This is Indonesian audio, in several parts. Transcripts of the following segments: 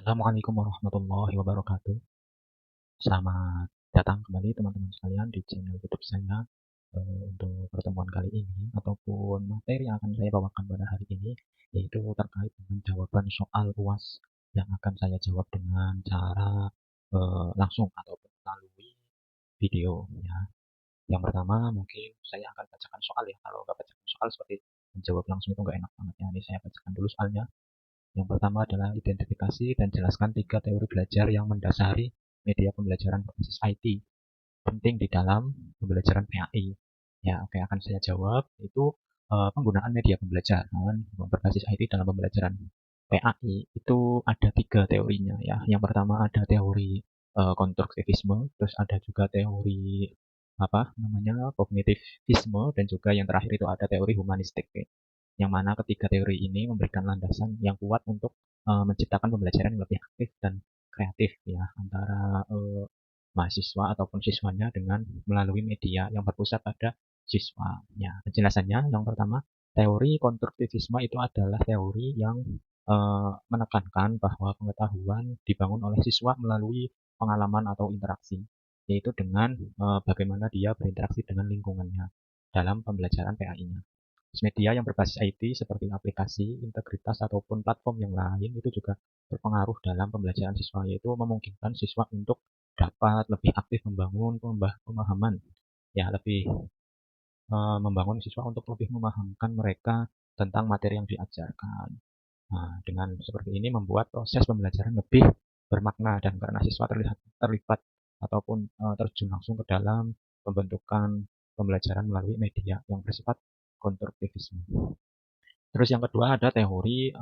Assalamualaikum warahmatullahi wabarakatuh. Selamat datang kembali teman-teman sekalian di channel YouTube saya. Untuk pertemuan kali ini ataupun materi yang akan saya bawakan pada hari ini yaitu terkait dengan jawaban soal UAS yang akan saya jawab dengan cara langsung ataupun melalui video ya. Yang pertama mungkin saya akan bacakan soal ya. Kalau nggak bacakan soal seperti menjawab langsung itu nggak enak banget ya. Ini saya bacakan dulu soalnya. Yang pertama adalah identifikasi dan jelaskan 3 teori belajar yang mendasari media pembelajaran berbasis IT penting di dalam pembelajaran PAI. Ya, oke, akan saya jawab itu penggunaan media pembelajaran berbasis IT dalam pembelajaran PAI itu ada 3 teorinya ya. Yang pertama ada teori konstruktivisme, terus ada juga teori apa namanya kognitivisme, dan juga yang terakhir itu ada teori humanistik. Yang mana ketiga teori ini memberikan landasan yang kuat untuk menciptakan pembelajaran yang lebih aktif dan kreatif ya antara mahasiswa ataupun siswanya dengan melalui media yang berpusat pada siswa. Ya, penjelasannya yang pertama, teori konstruktivisme itu adalah teori yang menekankan bahwa pengetahuan dibangun oleh siswa melalui pengalaman atau interaksi, yaitu dengan bagaimana dia berinteraksi dengan lingkungannya dalam pembelajaran PAI-nya. Media yang berbasis IT seperti aplikasi, integritas, ataupun platform yang lain itu juga berpengaruh dalam pembelajaran siswa, yaitu memungkinkan siswa untuk dapat lebih aktif membangun pemahaman, ya lebih membangun siswa untuk lebih memahamkan mereka tentang materi yang diajarkan. Nah, dengan seperti ini membuat proses pembelajaran lebih bermakna dan karena siswa terlibat ataupun terjun langsung ke dalam pembentukan pembelajaran melalui media yang bersifat konstruktivisme. Terus yang kedua ada teori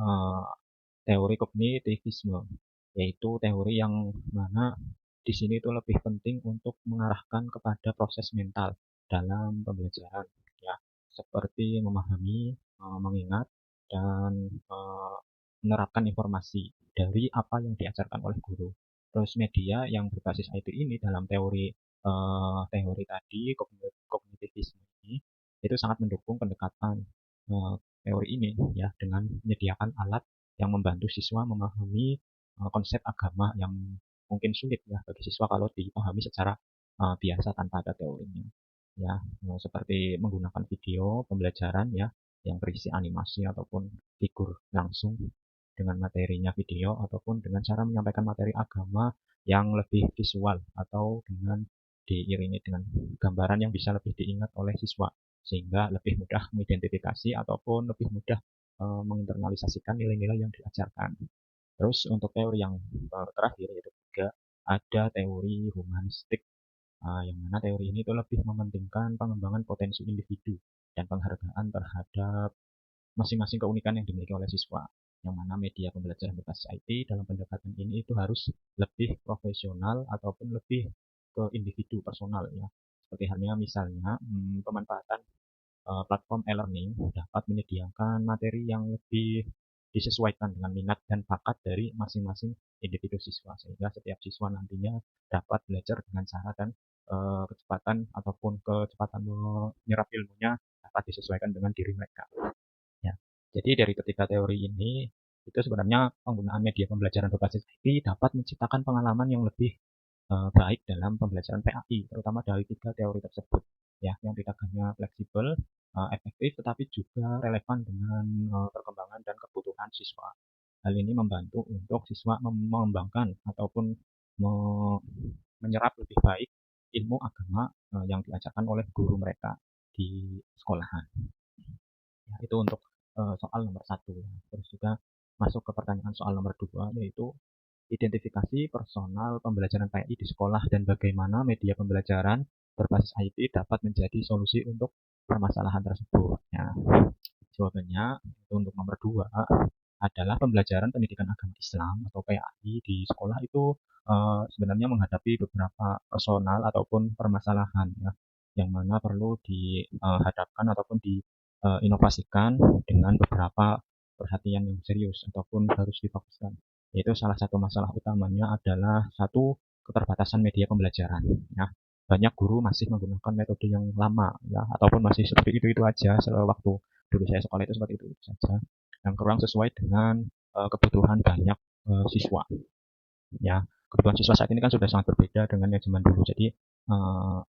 kognitivisme, yaitu teori yang mana di sini itu lebih penting untuk mengarahkan kepada proses mental dalam pembelajaran, ya, seperti memahami, mengingat, dan menerapkan informasi dari apa yang diajarkan oleh guru. Terus media yang berbasis IT ini dalam teori tadi kognitivisme ini itu sangat mendukung pendekatan teori ini ya dengan menyediakan alat yang membantu siswa memahami konsep agama yang mungkin sulit ya bagi siswa kalau dipahami secara biasa tanpa ada teorinya. Ya, seperti menggunakan video pembelajaran ya yang berisi animasi ataupun figur langsung dengan materinya video ataupun dengan cara menyampaikan materi agama yang lebih visual atau dengan diiringi dengan gambaran yang bisa lebih diingat oleh siswa sehingga lebih mudah mengidentifikasi ataupun lebih mudah menginternalisasikan nilai-nilai yang diajarkan. Terus untuk teori yang terakhir yaitu ketiga, ada teori humanistik, yang mana teori ini itu lebih mementingkan pengembangan potensi individu dan penghargaan terhadap masing-masing keunikan yang dimiliki oleh siswa. Yang mana media pembelajaran berbasis IT dalam pendekatan ini itu harus lebih profesional ataupun lebih ke individu personal ya. Seperti halnya misalnya pemanfaatan platform e-learning dapat menyediakan materi yang lebih disesuaikan dengan minat dan bakat dari masing-masing individu siswa sehingga setiap siswa nantinya dapat belajar dengan cara dan kecepatan ataupun kecepatan menyerap ilmunya dapat disesuaikan dengan diri mereka. Ya. Jadi dari ketiga teori ini itu sebenarnya penggunaan media pembelajaran berbasis IT dapat menciptakan pengalaman yang lebih baik dalam pembelajaran PAI, terutama dari 3 teori tersebut, ya, yang tidak hanya fleksibel, efektif, tetapi juga relevan dengan perkembangan dan kebutuhan siswa. Hal ini membantu untuk siswa mengembangkan ataupun menyerap lebih baik ilmu agama yang diajarkan oleh guru mereka di sekolahan. Ya, itu untuk soal nomor 1. Terus juga masuk ke pertanyaan soal nomor 2, yaitu identifikasi personal pembelajaran PAI di sekolah dan bagaimana media pembelajaran berbasis IT dapat menjadi solusi untuk permasalahan tersebut. Ya, jawabannya untuk nomor 2 adalah pembelajaran pendidikan agama Islam atau PAI di sekolah itu sebenarnya menghadapi beberapa personal ataupun permasalahan ya, yang mana perlu dihadapkan ataupun diinovasikan dengan beberapa perhatian yang serius ataupun harus difokuskan. Yaitu salah satu masalah utamanya adalah satu keterbatasan media pembelajaran. Ya, banyak guru masih menggunakan metode yang lama ya ataupun masih seperti itu aja waktu dulu saya sekolah itu seperti itu saja yang kurang sesuai dengan kebutuhan banyak siswa. Ya, kebutuhan siswa saat ini kan sudah sangat berbeda dengan yang zaman dulu. Jadi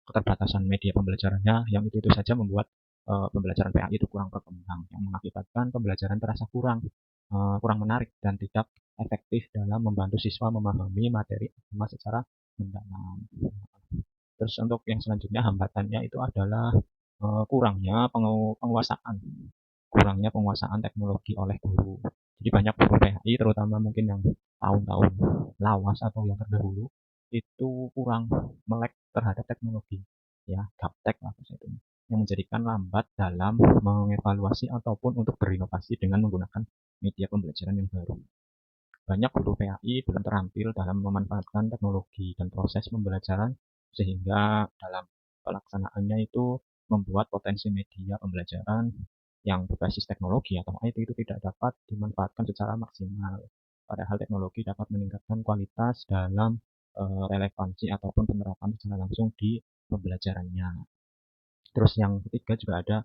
keterbatasan media pembelajarannya yang itu saja membuat pembelajaran PAI itu kurang berkembang, yang mengakibatkan pembelajaran terasa kurang menarik dan tidak efektif dalam membantu siswa memahami materi agama secara mendalam. Terus untuk yang selanjutnya hambatannya itu adalah kurangnya penguasaan kurangnya penguasaan teknologi oleh guru. Jadi banyak guru PAI, terutama mungkin yang tahun-tahun lawas atau yang terdahulu, itu kurang melek terhadap teknologi, ya gaptek lah itu, yang menjadikan lambat dalam mengevaluasi ataupun untuk berinovasi dengan menggunakan media pembelajaran yang baru. Banyak guru PAI belum terampil dalam memanfaatkan teknologi dan proses pembelajaran sehingga dalam pelaksanaannya itu membuat potensi media pembelajaran yang berbasis teknologi atau IT itu tidak dapat dimanfaatkan secara maksimal. Padahal teknologi dapat meningkatkan kualitas dalam relevansi ataupun penerapan secara langsung di pembelajarannya. Terus yang ketiga juga ada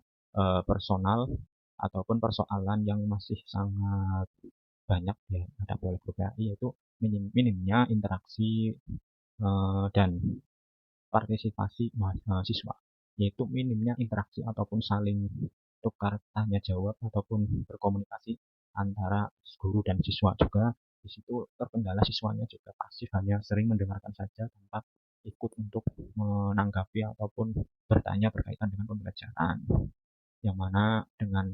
personal ataupun persoalan yang masih sangat banyak dihadapi oleh guru PAI, yaitu minimnya interaksi dan partisipasi mahasiswa, yaitu minimnya interaksi ataupun saling tukar tanya jawab ataupun berkomunikasi antara guru dan siswa. Juga di situ terkendala siswanya juga pasif, hanya sering mendengarkan saja tanpa ikut untuk menanggapi ataupun bertanya berkaitan dengan pembelajaran, yang mana dengan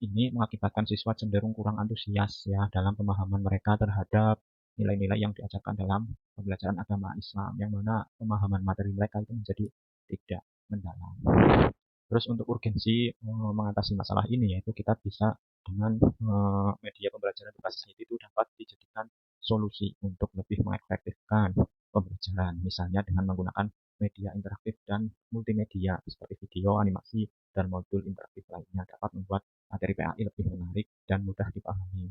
ini mengakibatkan siswa cenderung kurang antusias ya dalam pemahaman mereka terhadap nilai-nilai yang diajarkan dalam pembelajaran agama Islam, yang mana pemahaman materi mereka itu menjadi tidak mendalam. Terus untuk urgensi mengatasi masalah ini, yaitu kita bisa dengan media pembelajaran berbasis IT itu dapat dijadikan solusi untuk lebih mengefektifkan pembelajaran, misalnya dengan menggunakan media interaktif dan multimedia seperti video, animasi, dan modul interaktif lainnya dapat membuat materi PAI lebih menarik dan mudah dipahami.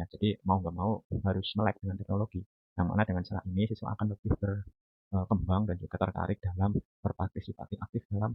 Ya, jadi mau nggak mau harus melek dengan teknologi. Yang mana dengan cara ini siswa akan lebih berkembang dan juga tertarik dalam berpartisipasi aktif dalam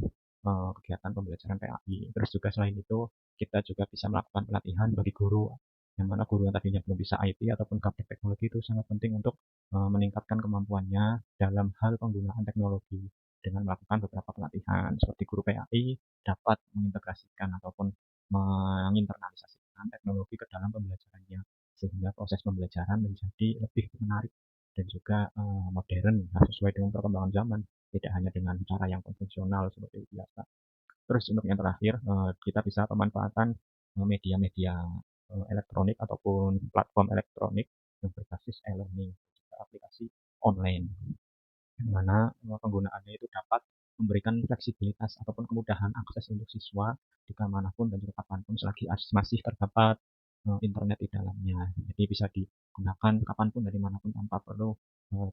kegiatan pembelajaran PAI. Terus juga selain itu kita juga bisa melakukan pelatihan bagi guru, yang mana guru yang tadinya belum bisa IT ataupun gaptek teknologi itu sangat penting untuk meningkatkan kemampuannya dalam hal penggunaan teknologi dengan melakukan beberapa pelatihan. Seperti guru PAI dapat mengintegrasikan ataupun menginternalisasikan teknologi ke dalam pembelajarannya, sehingga proses pembelajaran menjadi lebih menarik dan juga modern, sesuai dengan perkembangan zaman, tidak hanya dengan cara yang konvensional seperti biasa. Terus untuk yang terakhir, kita bisa pemanfaatan media-media elektronik ataupun platform elektronik yang berbasis e-learning, juga aplikasi online, yang mana penggunaannya itu dapat memberikan fleksibilitas ataupun kemudahan akses untuk siswa di manapun dan juga kapanpun selagi masih terdapat internet di dalamnya. Jadi bisa digunakan kapanpun dari manapun tanpa perlu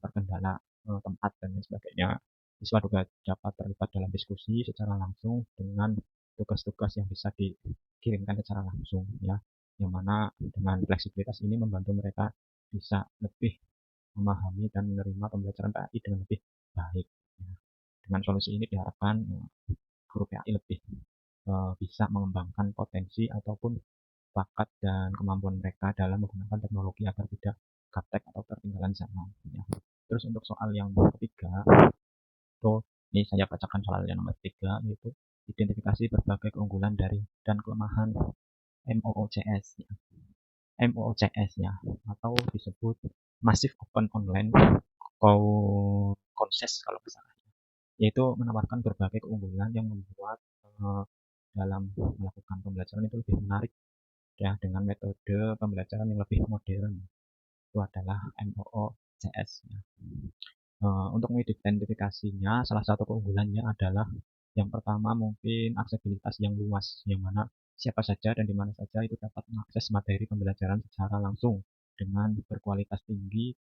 terkendala tempat dan lain sebagainya. Siswa juga dapat terlibat dalam diskusi secara langsung dengan tugas-tugas yang bisa dikirimkan secara langsung, ya. Yang mana dengan fleksibilitas ini membantu mereka bisa lebih memahami dan menerima pembelajaran PAI dengan lebih baik. Ya. Dengan solusi ini diharapkan guru PAI lebih bisa mengembangkan potensi ataupun bakat dan kemampuan mereka dalam menggunakan teknologi agar tidak gaptek atau tertinggalan zaman. Ya. Terus untuk soal yang ketiga, itu ini saya bacakan soal yang nomor tiga, yaitu identifikasi berbagai keunggulan dari dan kelemahan MOOCS. Ya. MOOCS ya, atau disebut Massive Open Online Courses kalau nggak salah, yaitu menawarkan berbagai keunggulan yang membuat dalam melakukan pembelajaran itu lebih menarik ya, dengan metode pembelajaran yang lebih modern. Itu adalah MOOCS ya. Untuk mengidentifikasinya, salah satu keunggulannya adalah yang pertama mungkin aksesibilitas yang luas, yang mana siapa saja dan di mana saja itu dapat mengakses materi pembelajaran secara langsung dengan berkualitas tinggi,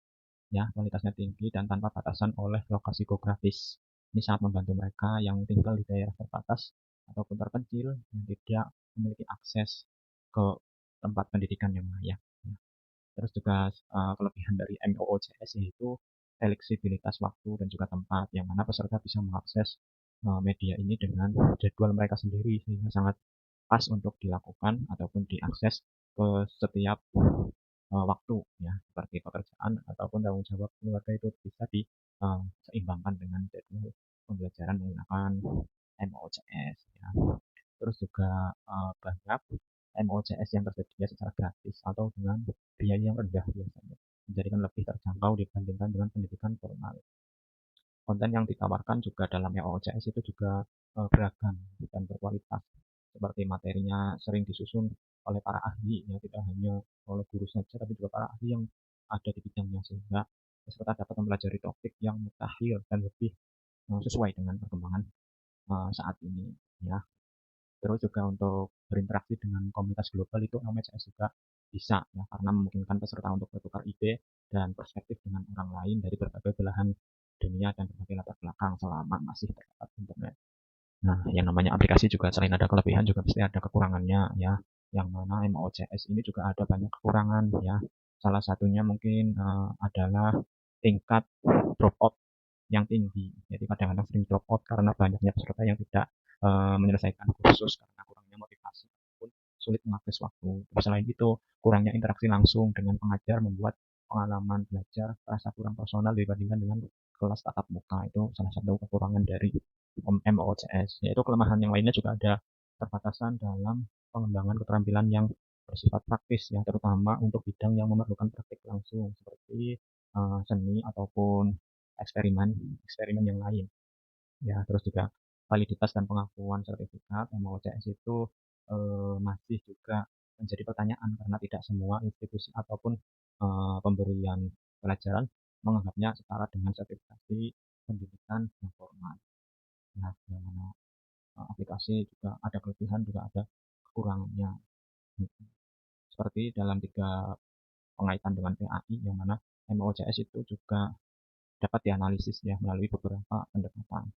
ya kualitasnya tinggi dan tanpa batasan oleh lokasi geografis. Ini sangat membantu mereka yang tinggal di daerah terbatas ataupun terpencil yang tidak memiliki akses ke tempat pendidikan yang layak. Terus juga kelebihan dari MOOCS yaitu fleksibilitas waktu dan juga tempat, yang mana peserta bisa mengakses media ini dengan jadwal mereka sendiri, sehingga sangat pas untuk dilakukan ataupun diakses ke setiap waktu ya, seperti pekerjaan ataupun tanggung jawab keluarga itu bisa diseimbangkan dengan jadwal pembelajaran menggunakan MOOCS ya. Terus juga banyak MOOCS yang tersedia secara gratis atau dengan biaya yang rendah biasanya, menjadikan lebih terjangkau dibandingkan dengan pendidikan formal. Konten yang ditawarkan juga dalam MOOCS itu juga beragam dan berkualitas, seperti materinya sering disusun oleh para ahli, ya tidak hanya oleh guru saja, tapi juga para ahli yang ada di bidangnya, sehingga peserta dapat mempelajari topik yang mutakhir dan lebih sesuai dengan perkembangan saat ini. Ya, terus juga untuk berinteraksi dengan komunitas global itu LMS juga bisa ya, karena memungkinkan peserta untuk bertukar ide dan perspektif dengan orang lain dari berbagai belahan dunia dan berbagai latar belakang selama masih terdapat internet. Nah, yang namanya aplikasi juga selain ada kelebihan juga pasti ada kekurangannya ya. Yang mana MOOCS ini juga ada banyak kekurangan ya. Salah satunya mungkin adalah tingkat dropout yang tinggi. Jadi kadang-kadang sering drop out karena banyaknya peserta yang tidak menyelesaikan kursus karena kurangnya motivasi ataupun sulit mengakses waktu. Selain itu, kurangnya interaksi langsung dengan pengajar membuat pengalaman belajar terasa kurang personal dibandingkan dengan kelas tatap muka. Itu salah satu kekurangan dari MOOCS. Yaitu kelemahan yang lainnya juga ada keterbatasan dalam pengembangan keterampilan yang bersifat praktis ya, terutama untuk bidang yang memerlukan praktik langsung seperti seni ataupun eksperimen eksperimen yang lain ya. Terus juga validitas dan pengakuan sertifikat MOOCS itu masih juga menjadi pertanyaan karena tidak semua institusi ataupun pemberian pelajaran menganggapnya setara dengan sertifikasi pendidikan yang formal. Nah, yang mana aplikasi juga ada kelebihan juga ada kekurangannya. Seperti dalam tiga pengaitan dengan PAI, yang mana MOOCS itu juga dapat dianalisis ya melalui beberapa pendekatan.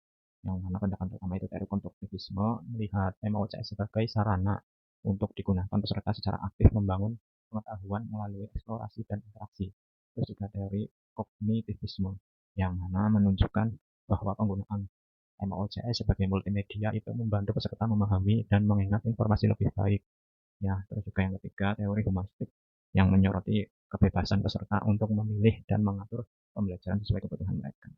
Yang mana pendekatan pertama itu teori konstruktivisme, melihat MOOCS sebagai sarana untuk digunakan peserta secara aktif membangun pengetahuan melalui eksplorasi dan interaksi. Terus juga teori kognitivisme, yang mana menunjukkan bahwa penggunaan MOOCS sebagai multimedia itu membantu peserta memahami dan mengingat informasi lebih baik. Ya, terus juga yang ketiga, teori humanistik yang menyoroti kebebasan peserta untuk memilih dan mengatur pembelajaran sesuai kebutuhan mereka.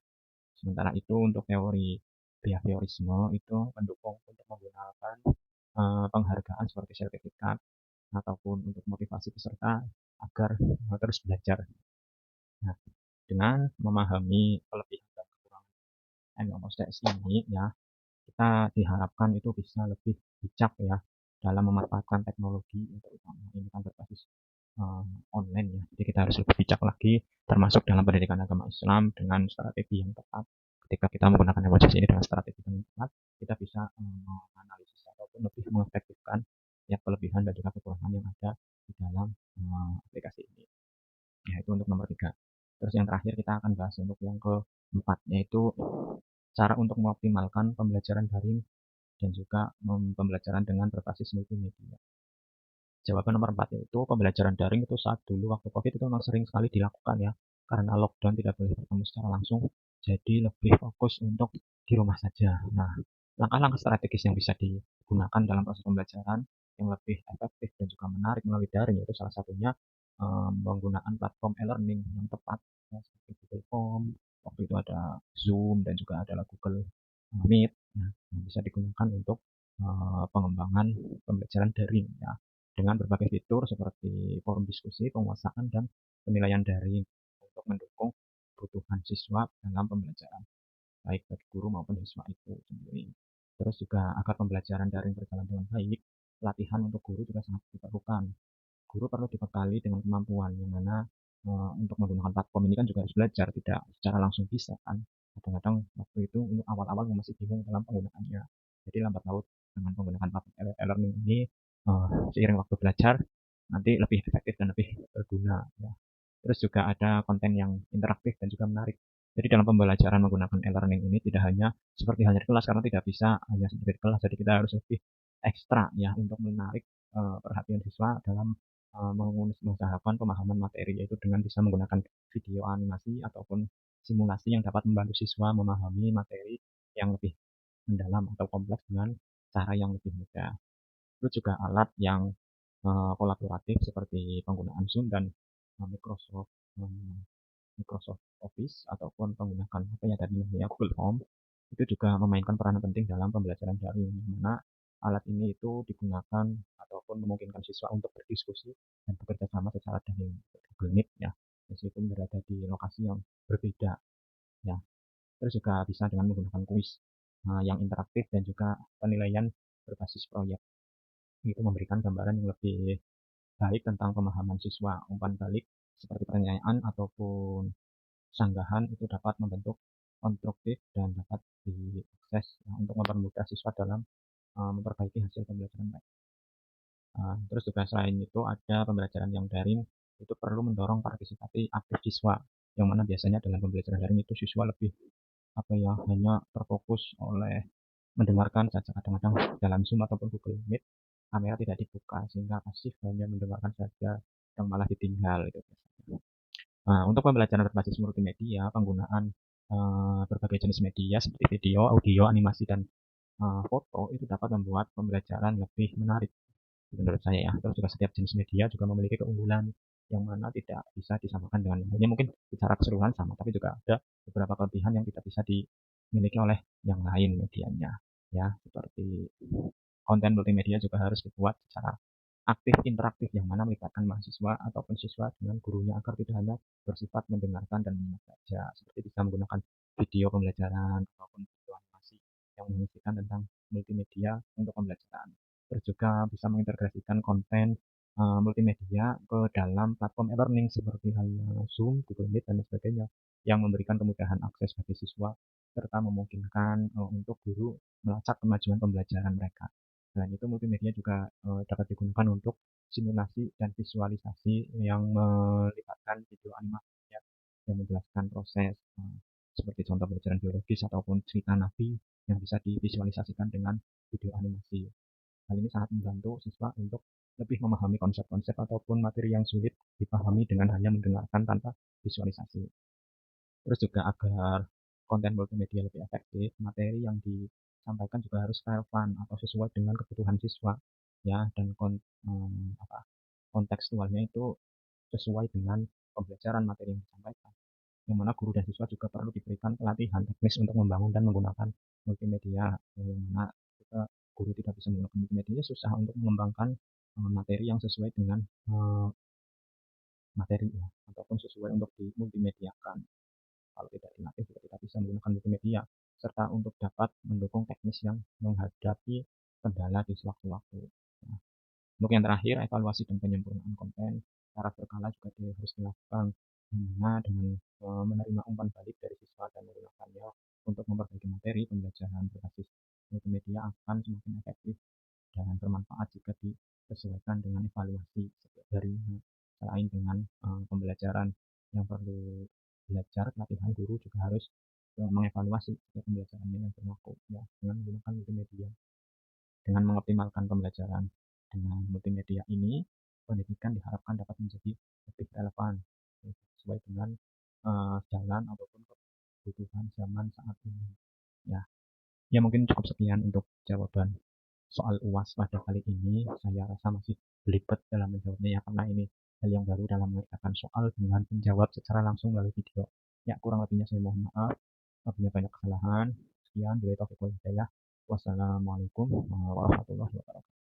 Sementara itu untuk teori behaviorisme itu mendukung untuk menggunakan penghargaan seperti sertifikat ataupun untuk motivasi peserta agar terus belajar. Nah, dengan memahami kelebihan dan kekurangan MOOCS ini ya, kita diharapkan itu bisa lebih bijak ya dalam memanfaatkan teknologi, terutama ini kan berbasis online ya. Jadi kita harus lebih bijak lagi, termasuk dalam pendidikan agama Islam dengan strategi yang tepat. Ketika kita menggunakan MOOCS ini dengan strategi yang tepat, kita bisa menganalisis ataupun lebih mengefektifkan ya kelebihan dan juga kekurangan yang ada di dalam aplikasi ini. Ya, itu untuk nomor 3. Terus yang terakhir kita akan bahas untuk yang keempat, yaitu cara untuk mengoptimalkan pembelajaran daring dan juga pembelajaran dengan berbasis multimedia. Jawaban nomor 4 yaitu pembelajaran daring itu saat dulu waktu COVID itu memang sering sekali dilakukan ya. Karena lockdown tidak boleh bertemu secara langsung, jadi lebih fokus untuk di rumah saja. Nah, langkah-langkah strategis yang bisa digunakan dalam proses pembelajaran yang lebih efektif dan juga menarik melalui daring yaitu salah satunya penggunaan platform e-learning yang tepat ya, seperti Google Form, waktu itu ada Zoom dan juga ada Google Meet ya, yang bisa digunakan untuk pengembangan pembelajaran daring ya, dengan berbagai fitur seperti forum diskusi, penguasaan, dan penilaian daring untuk mendukung kebutuhan siswa dalam pembelajaran, baik bagi guru maupun siswa itu sendiri. Terus juga agar pembelajaran daring berjalan dengan baik, latihan untuk guru juga sangat diperlukan. Guru perlu dibekali dengan kemampuan yang mana untuk menggunakan platform ini kan juga harus belajar, tidak secara langsung bisa kan. Kadang-kadang waktu itu untuk awal-awal masih bingung dalam penggunaannya. Jadi lambat laut dengan menggunakan platform e-learning ini seiring waktu belajar nanti lebih efektif dan lebih berguna ya. Terus juga ada konten yang interaktif dan juga menarik. Jadi dalam pembelajaran menggunakan e-learning ini tidak hanya seperti halnya di kelas, karena tidak bisa hanya seperti di kelas. Jadi kita harus lebih ekstra ya untuk menarik perhatian siswa dalam mengusahakan pemahaman materi, yaitu dengan bisa menggunakan video animasi ataupun simulasi yang dapat membantu siswa memahami materi yang lebih mendalam atau kompleks dengan cara yang lebih mudah. Terus juga alat yang kolaboratif seperti penggunaan Zoom dan Microsoft Microsoft Office ataupun menggunakan apa ya tadi namanya Google Form, itu juga memainkan peranan penting dalam pembelajaran daring, di mana alat ini itu digunakan ataupun memungkinkan siswa untuk berdiskusi dan bekerja sama secara daring, Google Meet ya, meskipun berada di lokasi yang berbeda ya. Terus juga bisa dengan menggunakan kuis yang interaktif dan juga penilaian berbasis proyek. Itu memberikan gambaran yang lebih baik tentang pemahaman siswa. Umpan balik seperti pertanyaan ataupun sanggahan itu dapat membentuk konstruktif dan dapat diakses ya, untuk mempermudah siswa dalam memperbaiki hasil pembelajaran mereka. Terus juga selain itu ada pembelajaran yang daring itu perlu mendorong partisipasi aktif siswa, yang mana biasanya dalam pembelajaran daring itu siswa lebih apa ya hanya terfokus oleh mendengarkan saja. Kadang-kadang dalam Zoom ataupun Google Meet kamera tidak dibuka sehingga pasif hanya mendengarkan saja, yang malah ditinggal itu biasanya. Nah, untuk pembelajaran berbasis multimedia, penggunaan berbagai jenis media seperti video, audio, animasi, dan foto itu dapat membuat pembelajaran lebih menarik menurut saya ya. Terus juga setiap jenis media juga memiliki keunggulan yang mana tidak bisa disamakan dengan yang lainnya. Mungkin secara keseluruhan sama, tapi juga ada beberapa kelebihan yang tidak bisa dimiliki oleh yang lain medianya. Ya, seperti konten multimedia juga harus dibuat secara aktif interaktif yang mana melibatkan mahasiswa ataupun siswa dengan gurunya agar tidak hanya bersifat mendengarkan dan menyimak saja, seperti bisa menggunakan video pembelajaran ataupun video animasi yang mengisikan tentang multimedia untuk pembelajaran. Terus juga bisa mengintegrasikan konten multimedia ke dalam platform e-learning seperti halnya Zoom, Google Meet, dan sebagainya yang memberikan kemudahan akses bagi siswa serta memungkinkan untuk guru melacak kemajuan pembelajaran mereka. Selain itu, multimedia juga dapat digunakan untuk simulasi dan visualisasi yang melibatkan video animasi ya, yang menjelaskan proses seperti contoh pelajaran biologis ataupun cerita nabi yang bisa divisualisasikan dengan video animasi. Hal ini sangat membantu siswa untuk lebih memahami konsep-konsep ataupun materi yang sulit dipahami dengan hanya mendengarkan tanpa visualisasi. Terus juga agar konten multimedia lebih efektif, materi yang disampaikan juga harus relevan atau sesuai dengan kebutuhan siswa ya, dan kontekstualnya itu sesuai dengan pembelajaran materi yang disampaikan. Yang mana guru dan siswa juga perlu diberikan pelatihan teknis untuk membangun dan menggunakan multimedia, yang mana kita guru tidak bisa menggunakan multimedia susah untuk mengembangkan materi yang sesuai dengan materi ya, ataupun sesuai untuk dimultimediakan. Kalau tidak dilatih juga tidak bisa menggunakan multimedia, serta untuk dapat mendukung teknis yang menghadapi kendala di sewaktu-waktu. Nah, untuk yang terakhir, evaluasi dan penyempurnaan konten secara berkala juga harus dilakukan, dimana dengan menerima umpan balik dari siswa dan menggunakannya untuk memperbaiki materi pembelajaran berbasis multimedia akan semakin efektif dan bermanfaat jika disesuaikan dengan evaluasi setiap harinya. Selain dengan pembelajaran yang perlu belajar, pelatihan guru juga harus mengevaluasi setiap pembelajarannya yang berlaku ya, dengan menggunakan multimedia. Dengan mengoptimalkan pembelajaran dengan multimedia ini, pendidikan diharapkan dapat menjadi lebih relevan sesuai dengan jalan ataupun kebutuhan zaman saat ini. Ya, ya mungkin cukup sekian untuk jawaban soal UAS pada kali ini. Saya rasa masih belibet dalam menjawabnya ya, karena ini hal yang baru dalam mengerjakan soal dengan menjawab secara langsung melalui video. Ya, kurang lebihnya saya mohon maaf apabila banyak kesalahan. Sekian, bila taufiq wal hidayah. Wassalamualaikum warahmatullahi wabarakatuh.